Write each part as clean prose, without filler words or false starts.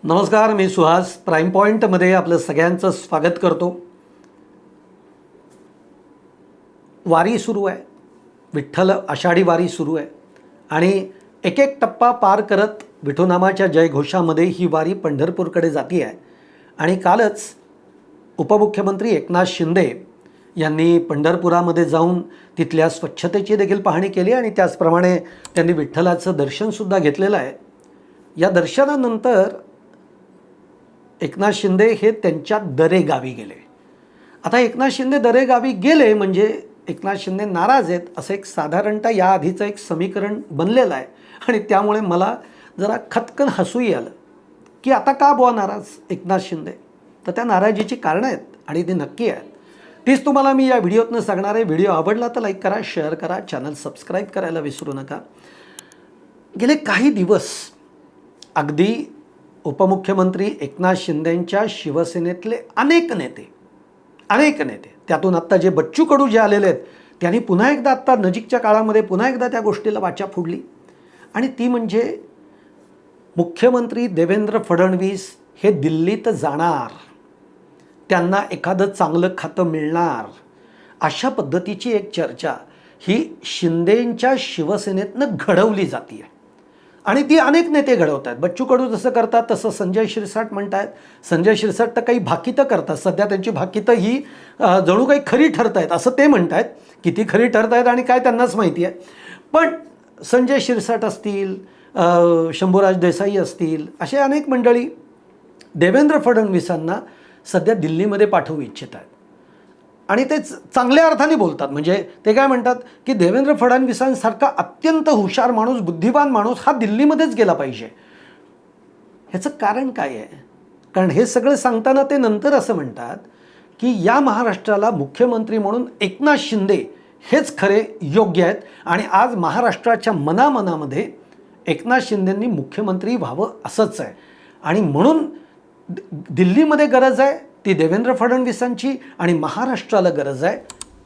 नमस्कार, मी सुहास. प्राईम पॉईंटमध्ये आपलं सगळ्यांचं स्वागत करतो. वारी सुरू आहे, विठ्ठल आषाढी वारी सुरू आहे आणि एक एक टप्पा पार करत विठुनामाच्या जयघोषामध्ये ही वारी पंढरपूरकडे जाती आहे. आणि कालच उपमुख्यमंत्री एकनाथ शिंदे यांनी पंढरपुरामध्ये जाऊन तिथल्या स्वच्छतेची देखील पाहणी केली आणि त्याचप्रमाणे त्यांनी विठ्ठलाचं दर्शनसुद्धा घेतलेलं आहे. या दर्शनानंतर एकनाथ शिंदे हे त्यांच्या दरेगावी गेले. आता एकनाथ शिंदे दरेगावी गेले म्हणजे एकनाथ शिंदे नाराज आहेत असं एक साधारणतः याआधीचं एक समीकरण बनलेलं आहे. आणि त्यामुळे मला जरा खतकन हसूही आलं की आता का बुवा नाराज एकनाथ शिंदे. तर त्या नाराजीची कारणं आहेत आणि ती नक्की आहेत. तीच तुम्हाला मी या व्हिडिओतनं सांगणार आहे. व्हिडिओ आवडला तर लाईक करा, शेअर करा, चॅनल सबस्क्राईब करायला विसरू नका. गेले काही दिवस अगदी उपमुख्यमंत्री एकनाथ शिंदेंच्या शिवसेनेतले अनेक नेते त्यातून आत्ता जे बच्चू कडू जे आलेले आहेत त्यांनी पुन्हा एकदा आत्ता नजीकच्या काळामध्ये पुन्हा एकदा त्या गोष्टीला वाचा फोडली. आणि ती म्हणजे मुख्यमंत्री देवेंद्र फडणवीस हे दिल्लीत जाणार, त्यांना एखादं चांगलं खातं मिळणार, अशा पद्धतीची एक चर्चा ही शिंदेंच्या शिवसेनेतनं घडवली जाते आहे. आणि ती अनेक नेते घडवत आहेत. बच्चू कडू जसं करतात तसं संजय शिरसाट म्हणत आहेत. संजय शिरसाट तर काही भाकीतं करतात. सध्या त्यांची भाकीतं ही जणू काही खरी ठरत आहेत असं ते म्हणत आहेत. किती खरी ठरत आहेत आणि काय त्यांनाच माहिती आहे. पण संजय शिरसाट असतील, शंभूराज देसाई असतील, असे अनेक मंडळी देवेंद्र फडणवीसांना सध्या दिल्लीमध्ये पाठवू इच्छित आहेत. आणि ते चांगल्या अर्थाने बोलतात. म्हणजे ते काय म्हणतात की देवेंद्र फडणवीसांसारखा अत्यंत हुशार माणूस, बुद्धिवान माणूस हा दिल्लीमध्येच गेला पाहिजे. ह्याचं कारण काय आहे? कारण हे सगळं सांगताना ते नंतर असं म्हणतात की या महाराष्ट्राला मुख्यमंत्री म्हणून एकनाथ शिंदे हेच खरे योग्य आहेत. आणि आज महाराष्ट्राच्या मनामध्ये एकनाथ शिंदेंनी मुख्यमंत्री व्हावं असंच आहे. आणि म्हणून दिल्लीमध्ये गरज आहे ती देवेंद्र फडणवीसांची आणि महाराष्ट्राला गरज आहे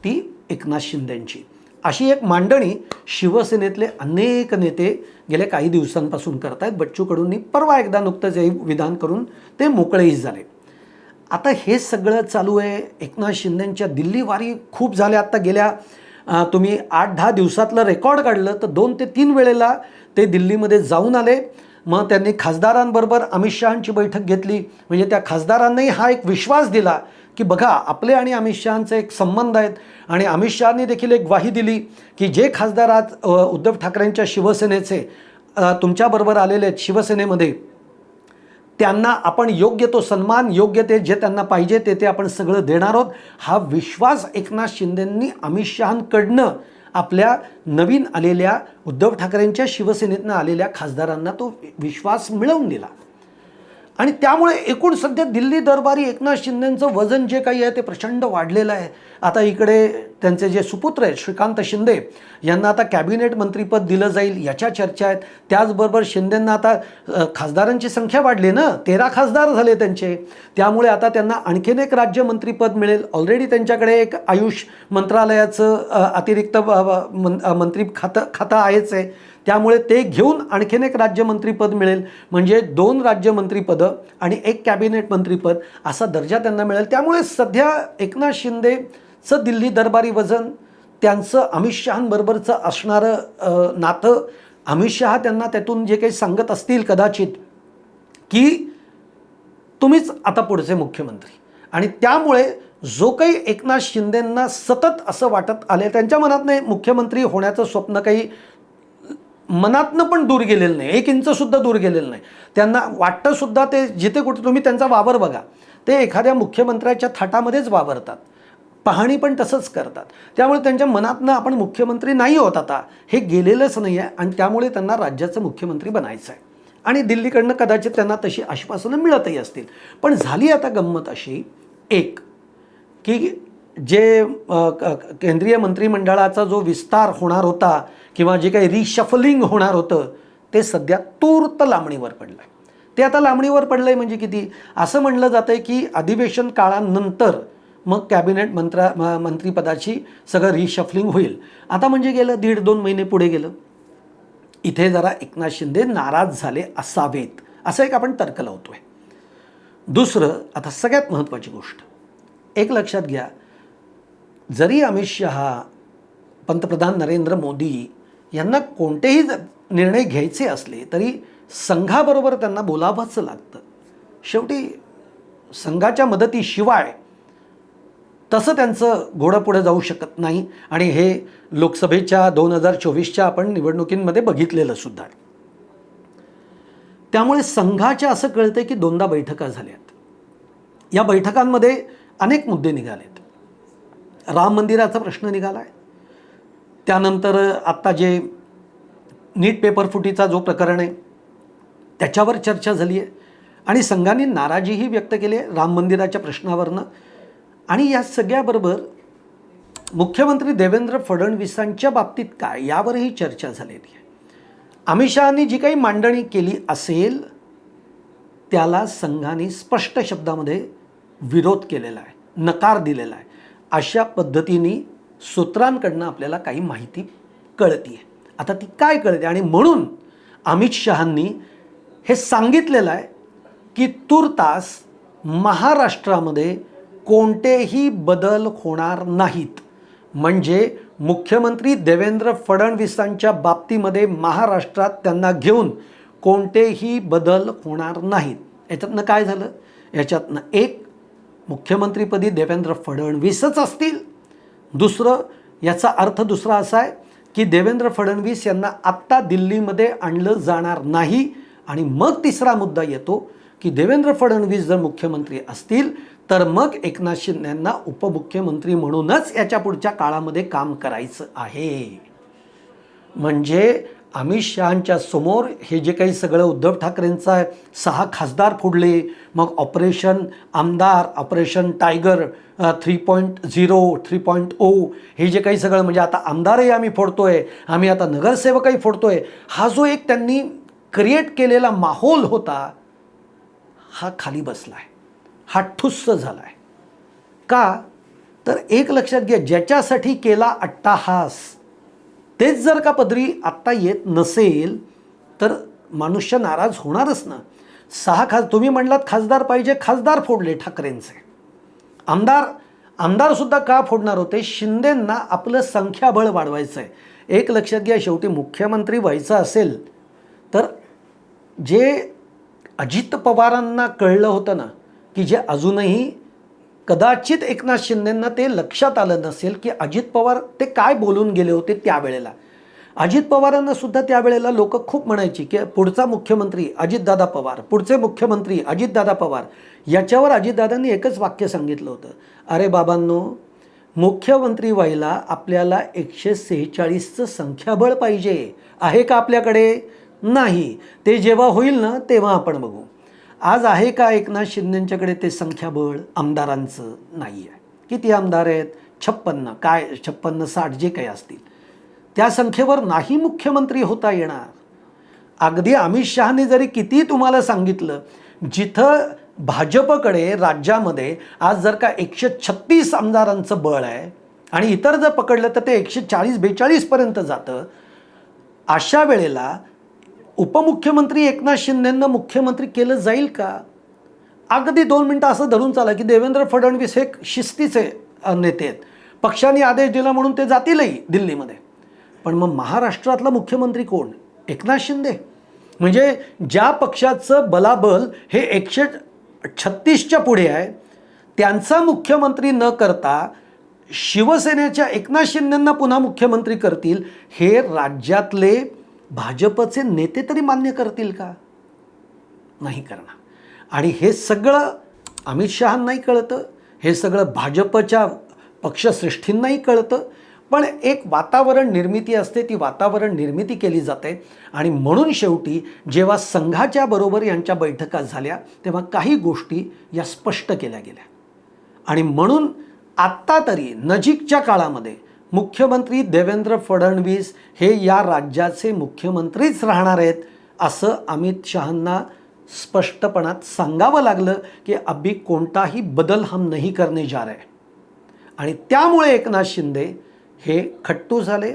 ती एकनाथ शिंदेंची. अशी एक मांडणी शिवसेनेतले अनेक नेते गेल्या काही दिवसांपासून करत आहेत. बच्चू कडूंनी परवा एकदा नुकतंच हे विधान करून ते मोकळेही झाले. आता हे सगळं चालू आहे. एकनाथ शिंदेंच्या दिल्ली वारी खूप झाल्या. आत्ता गेल्या तुम्ही 8-10 दिवसातलं रेकॉर्ड काढलं तर 2 ते 3 वेळेला ते दिल्लीमध्ये जाऊन आले. मग त्यांनी खासदारांबरोबर अमित शहांची बैठक घेतली. म्हणजे त्या खासदारांनाही हा एक विश्वास दिला की बघा आपले आणि अमित शहांचे एक संबंध आहेत. आणि अमित शहांनी देखील एक ग्वाही दिली की जे खासदार आज उद्धव ठाकरेंच्या शिवसेनेचे तुमच्याबरोबर आलेले आहेत शिवसेनेमध्ये, त्यांना आपण योग्य तो सन्मान, योग्य ते जे त्यांना पाहिजे ते आपण सगळं देणार आहोत. हा विश्वास एकनाथ शिंदेंनी अमित शहांकडनं आपल्या नवीन आलेल्या उद्धव ठाकरेंच्या शिवसेनेतनं आलेल्या खासदारांना तो विश्वास मिळवून दिला. आणि त्यामुळे एकूण सध्या दिल्ली दरबारी एकनाथ शिंदेंचं वजन जे काही आहे ते प्रचंड वाढलेलं आहे. आता इकडे त्यांचे जे सुपुत्र आहेत श्रीकांत शिंदे यांना आता कॅबिनेट मंत्रीपद दिलं जाईल याच्या चर्चा आहेत. त्याचबरोबर शिंदेंना आता खासदारांची संख्या वाढली ना, 13 खासदार झाले त्यांचे. त्यामुळे आता त्यांना आणखीन एक राज्यमंत्रीपद मिळेल. ऑलरेडी त्यांच्याकडे एक आयुष मंत्रालयाचं अतिरिक्त मंत्री खातं आहेच आहे. त्यामुळे ते घेऊन आणखीन एक राज्यमंत्रीपद मिळेल. म्हणजे 2 राज्यमंत्रीपदं आणि 1 कॅबिनेट मंत्रीपद असा दर्जा त्यांना मिळेल. त्यामुळे सध्या एकनाथ शिंदेचं दिल्ली दरबारी वजन, त्यांचं अमित शहांबरोबरचं असणारं नातं, अमित शहा त्यांना त्यातून जे काही सांगत असतील कदाचित की तुम्हीच आता पुढचे मुख्यमंत्री. आणि त्यामुळे जो काही एकनाथ शिंदेंना सतत असं वाटत आले, त्यांच्या मनातनं मुख्यमंत्री होण्याचं स्वप्न काही मनातनं पण दूर गेलेलं नाही, 1 इंचसुद्धा दूर गेलेलं नाही. त्यांना वाटतं सुद्धा ते जिथे कुठे तुम्ही त्यांचा वावर बघा, ते एखाद्या मुख्यमंत्र्याच्या थाटामध्येच वावरतात, पाहणी पण तसंच करतात. त्यामुळे त्यांच्या मनातनं आपण मुख्यमंत्री नाही होत आता हे गेलेलंच नाही आहे. आणि त्यामुळे त्यांना राज्याचं मुख्यमंत्री बनायचं आहे. आणि दिल्लीकडनं कदाचित त्यांना तशी आश्वासनं मिळतही असतील. पण झाली आता गंमत अशी एक की जे केंद्रीय मंत्रिमंडळाचा जो विस्तार होणार होता किंवा जे काही रिशफलिंग होणार होतं ते सध्या तूर्त लांबणीवर पडलं आहे. ते आता लांबणीवर पडलं आहे म्हणजे किती, असं म्हणलं जातं आहे की अधिवेशन काळानंतर मग कॅबिनेट मंत्रिपदाची सगळं रिशफलिंग होईल. आता म्हणजे गेलं 1.5-2 महिने पुढे गेलं. इथे जरा एकनाथ शिंदे नाराज झाले असावेत असं एक आपण तर्क लावतोय. दुसरं, आता सगळ्यात महत्त्वाची गोष्ट एक लक्षात घ्या, जरी अमित शहा, पंतप्रधान नरेंद्र मोदी यांना कोणतेही निर्णय घ्यायचे असले तरी संघाबरोबर त्यांना बोलावंच लागतं. शेवटी संघाच्या मदतीशिवाय तसं त्यांचं घोडं पुढे जाऊ शकत नाही आणि हे लोकसभेच्या 2024च्या आपण निवडणुकींमध्ये बघितलेलं सुद्धा आहे. त्यामुळे संघाच्या असं कळतं की 2दा बैठका झाल्यात. या बैठकांमध्ये अनेक मुद्दे निघालेत. राम मंदिराचा प्रश्न निघाला आहे, त्यानंतर आत्ता जे नीट पेपर फुटीचा जो प्रकरण आहे त्याच्यावर चर्चा झाली आहे आणि संघाने नाराजीही व्यक्त केली आहे राम मंदिराच्या प्रश्नावरनं. आणि या सगळ्याबरोबर मुख्यमंत्री देवेंद्र फडणवीसांच्या बाबतीत काय यावरही चर्चा झालेली आहे. अमित शहांनी जी काही मांडणी केली असेल त्याला संघाने स्पष्ट शब्दामध्ये विरोध केलेला आहे, नकार दिलेला आहे. अशा पद्धतीने सूत्रांकडनं आपल्याला काही माहिती कळते आहे. आता ती काय कळते आणि म्हणून अमित शहांनी हे सांगितलेलं आहे की तुर्तास महाराष्ट्रामध्ये कोणतेही बदल होणार नाहीत. म्हणजे मुख्यमंत्री देवेंद्र फडणवीसांच्या बाबतीमध्ये महाराष्ट्रात त्यांना घेऊन कोणतेही बदल होणार नाहीत. याच्यातनं काय झालं? याच्यातनं एक, मुख्यमंत्रीपदी देवेंद्र फडणवीसच असतील. दुसरं, याचा अर्थ दुसरा असा आहे की देवेंद्र फडणवीस यांना आत्ता दिल्लीमध्ये आणलं जाणार नाही. आणि मग तिसरा मुद्दा येतो की देवेंद्र फडणवीस जर मुख्यमंत्री असतील तर मग एकनाथ शिंदेंना उपमुख्यमंत्री म्हणूनच याच्या पुढच्या काळामध्ये काम करायचं आहे. म्हणजे अमित शहांच्या समोर हे जे काही सगळं उद्धव ठाकरेंचं आहे, 6 खासदार फोडले, मग ऑपरेशन आमदार, ऑपरेशन टायगर 3.0, 3.0 हे जे काही सगळं, म्हणजे आता आमदारही आम्ही फोडतोय, आम्ही आता नगरसेवकही फोडतोय, हा जो एक त्यांनी क्रिएट केलेला माहोल होता हा खाली बसला आहे, हा ठुस्स झाला आहे. का? तर एक लक्षात घ्या, ज्याच्यासाठी केला अट्टाहास तेच जर का पदरी आत्ता येत नसेल तर मनुष्य नाराज होणारच ना. 6 तुम्ही म्हणलात खासदार पाहिजे, खासदार फोडले ठाकरेंचे. आमदारसुद्धा का फोडणार होते? शिंदेंना आपलं संख्याबळ वाढवायचं आहे. एक लक्षात घ्या, शेवटी मुख्यमंत्री व्हायचं असेल तर जे अजित पवारांना कळलं होतं ना, की जे अजूनही कदाचित एकनाथ शिंदेंना ते लक्षात आलं नसेल की अजित पवार ते काय बोलून गेले होते त्यावेळेला. अजित पवारांना सुद्धा त्यावेळेला लोक खूप म्हणायची की पुढचा मुख्यमंत्री अजितदादा पवार, पुढचे मुख्यमंत्री अजितदादा पवार. याच्यावर अजितदादांनी एकच वाक्य सांगितलं होतं, अरे बाबांनो, मुख्यमंत्री व्हायला आपल्याला 146चं संख्याबळ पाहिजे. आहे का आपल्याकडे? नाही. ते जेव्हा होईल ना तेव्हा आपण बघू. आज आहे का एकनाथ शिंदेंच्याकडे ते संख्याबळ? आमदारांचं नाही आहे. किती आमदार आहेत? 56, काय 56-60 जे काही असतील त्या संख्येवर नाही मुख्यमंत्री होता येणार. अगदी अमित शहाने जरी किती तुम्हाला सांगितलं, जिथं भाजपकडे राज्यामध्ये आज जर का 136 आमदारांचं बळ आहे आणि इतर जर पकडलं तर ते 140-42 पर्यंत जातं. अशा वेळेला उपमुख्यमंत्री एकनाथ शिंदेंना मुख्यमंत्री केलं जाईल का? अगदी 2 मिनटं असं धरून चाला की देवेंद्र फडणवीस हे शिस्तीचे नेते आहेत, पक्षाने आदेश दिला म्हणून ते जातीलही दिल्लीमध्ये. पण मग महाराष्ट्रातला मुख्यमंत्री कोण? एकनाथ शिंदे. म्हणजे ज्या पक्षाचं बलाबल हे 136च्या पुढे आहे त्यांचा मुख्यमंत्री न करता शिवसेनेच्या एकनाथ शिंदेंना पुन्हा मुख्यमंत्री करतील, हे राज्यातले भाजपचे नेते तरी मान्य करतील का? नाही करणार. आणि हे सगळं अमित शहांनाही कळतं, हे सगळं भाजपच्या पक्षश्रेष्ठींनाही कळतं. पण एक वातावरण निर्मिती असते, ती वातावरण निर्मिती केली जाते. आणि म्हणून शेवटी जेव्हा संघाच्या बरोबर यांच्या बैठका झाल्या तेव्हा काही गोष्टी या स्पष्ट केल्या गेल्या. आणि म्हणून आत्ता तरी नजीकच्या काळामध्ये मुख्यमंत्री देवेंद्र फडणवीस हे या राज्याचे मुख्यमंत्रीच राहणार आहेत असं अमित शहांना स्पष्टपणात सांगावं लागलं की अभी कोणताही बदल हम नहीं करने जा रहे. आणि त्यामुळे एकनाथ शिंदे हे खट्टू झाले,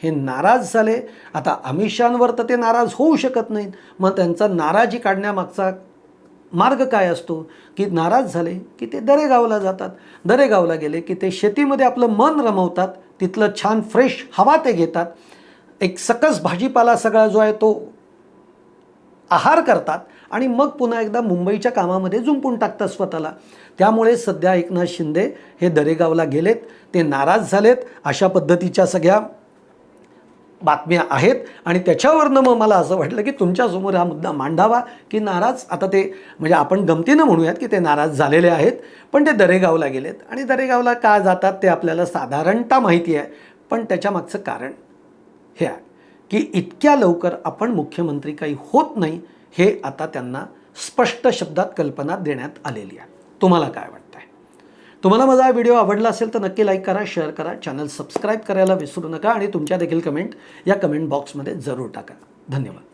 हे नाराज झाले. आता अमित शहांवर तर ते नाराज होऊ शकत नाहीत. मग त्यांचा नाराजी काढण्यामागचा मार्ग काय असतो की नाराज झाले की ते दरेगावला जातात. दरेगावला गेले की ते शेतीमध्ये आपलं मन रमवतात, तिथलं छान फ्रेश हवा ते घेतात, एक सकस भाजीपाला सगळा जो आहे तो आहार करतात आणि मग पुन्हा एकदा मुंबईच्या कामामध्ये जुंपून टाकतात स्वतःला. त्यामुळे सध्या एकनाथ शिंदे हे दरेगावला गेलेत, ते नाराज झालेत, अशा पद्धतीच्या सगळ्या बातम्या आहेत. आणि त्याच्यावरनं मग मला असं वाटलं की तुमच्यासमोर हा मुद्दा मांडावा की नाराज, आता ते म्हणजे आपण गमतीनं म्हणूयात की ते नाराज झालेले आहेत, पण ते दरेगावला गेलेत. आणि दरेगावला का जातात ते आपल्याला साधारणतः माहिती आहे, पण त्याच्यामागचं कारण हे आहे की इतक्या लवकर आपण मुख्यमंत्री काही होत नाही, हे आता त्यांना स्पष्ट शब्दात कल्पना देण्यात आलेली आहे. तुम्हाला काय वाटतं? तुम्हाला माझा हा व्हिडिओ आवडला असेल तर नक्की लाईक करा, शेअर करा, चॅनल सबस्क्राईब करायला विसरू नका आणि तुमच्या देखील कमेंट या कमेंट बॉक्समध्ये जरूर टाका. धन्यवाद.